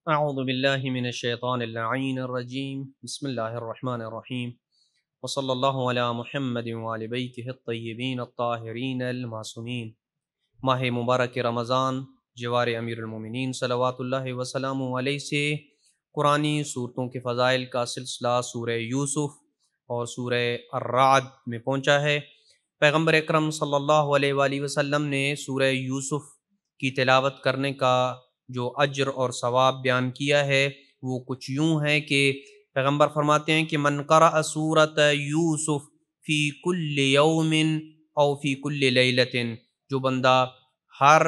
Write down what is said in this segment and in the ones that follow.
اعوذ باللہ من الشیطان اللعین الرجیم بسم اللہ الرحمن الرحیم وصلی اللہ علی محمد وعلی بیتہ الطیبین الطاہرین المعصومین۔ ماہ مبارک رمضان جوار امیر المومنین صلوات اللہ وسلامہ علیہ سے قرآنی صورتوں کے فضائل کا سلسلہ سورہ یوسف اور سورہ الرعد میں پہنچا ہے۔ پیغمبر اکرم صلی اللہ علیہ وآلہ وسلم نے سورہ یوسف کی تلاوت کرنے کا جو اجر اور ثواب بیان کیا ہے وہ کچھ یوں ہے کہ پیغمبر فرماتے ہیں کہ من قرأ سورۃ یوسف فی کل یوم او فی کل لیلۃ، جو بندہ ہر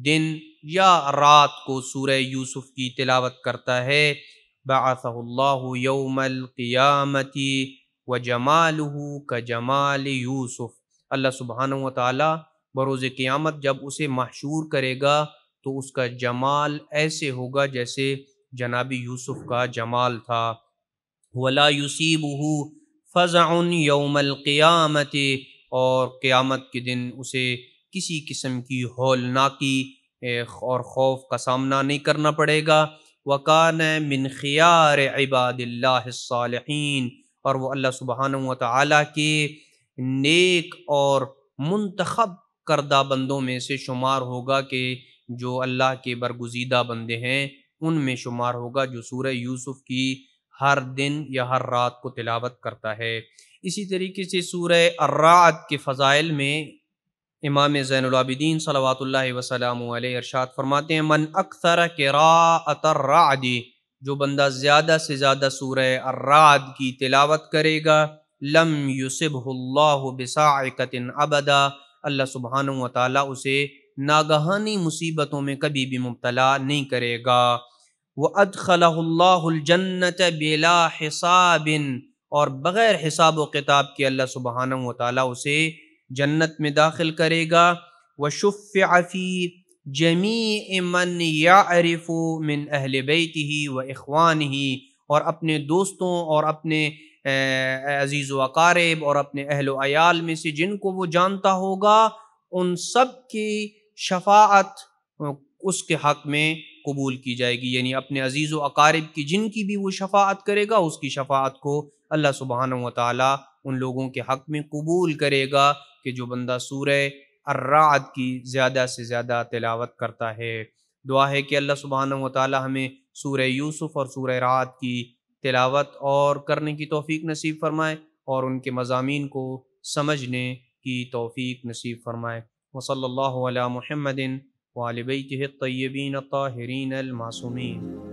دن یا رات کو سورہ یوسف کی تلاوت کرتا ہے، بعثہ اللہ یوم القیامۃ وجمالہ کجمال یوسف، اللہ سبحانہ وتعالی بروز قیامت جب اسے محشور کرے گا تو اس کا جمال ایسے ہوگا جیسے جناب یوسف کا جمال تھا۔ وَلَا يُصِيبُهُ فَزَعٌ يَوْمَ الْقِيَامَةِ، اور قیامت کے دن اسے کسی قسم کی ہولناکی اور خوف کا سامنا نہیں کرنا پڑے گا۔ وَكَانَ مِنْ خِيَارِ عِبَادِ اللَّهِ الصَّالِحِينَ، اور وہ اللہ سبحانہ وتعالیٰ کے نیک اور منتخب کردہ بندوں میں سے شمار ہوگا، کہ جو اللہ کے برگزیدہ بندے ہیں ان میں شمار ہوگا، جو سورہ یوسف کی ہر دن یا ہر رات کو تلاوت کرتا ہے۔ اسی طریقے سے سورہ الرعد کے فضائل میں امام زین العابدین صلوات اللہ وسلامہ علیہ ارشاد فرماتے ہیں، من اکثر قراءۃ الرعد، جو بندہ زیادہ سے زیادہ سورہ الرعد کی تلاوت کرے گا، لم یصبہ اللہ بصاعقۃ ابدا، اللہ سبحانہ وتعالیٰ اسے ناگہانی مصیبتوں میں کبھی بھی مبتلا نہیں کرے گا۔ وَأَدْخَلَهُ اللَّهُ الْجَنَّةَ بِلَا حِسَابٍ، اور بغیر حساب و کتاب کے اللہ سبحانہ وتعالیٰ اسے جنت میں داخل کرے گا۔ وَشُفِّعَ فِي جَمِيعِ مَنْ يَعْرِفُ مِنْ أَهْلِ بَيْتِهِ وَإِخْوَانِهِ، اور اپنے دوستوں اور اپنے عزیز و اقارب اور اپنے اہل و عیال میں سے جن کو وہ جانتا ہوگا، ان سب کی شفاعت اس کے حق میں قبول کی جائے گی، یعنی اپنے عزیز و اقارب کی جن کی بھی وہ شفاعت کرے گا اس کی شفاعت کو اللہ سبحانہ وتعالی ان لوگوں کے حق میں قبول کرے گا کہ جو بندہ سورہ الرعد کی زیادہ سے زیادہ تلاوت کرتا ہے۔ دعا ہے کہ اللہ سبحانہ وتعالی ہمیں سورہ یوسف اور سورہ رعد کی تلاوت اور کرنے کی توفیق نصیب فرمائے، اور ان کے مضامین کو سمجھنے کی توفیق نصیب فرمائے۔ وصلی اللہ علی محمد وعلی بیتہ الطیبین الطاہرین المعصومین۔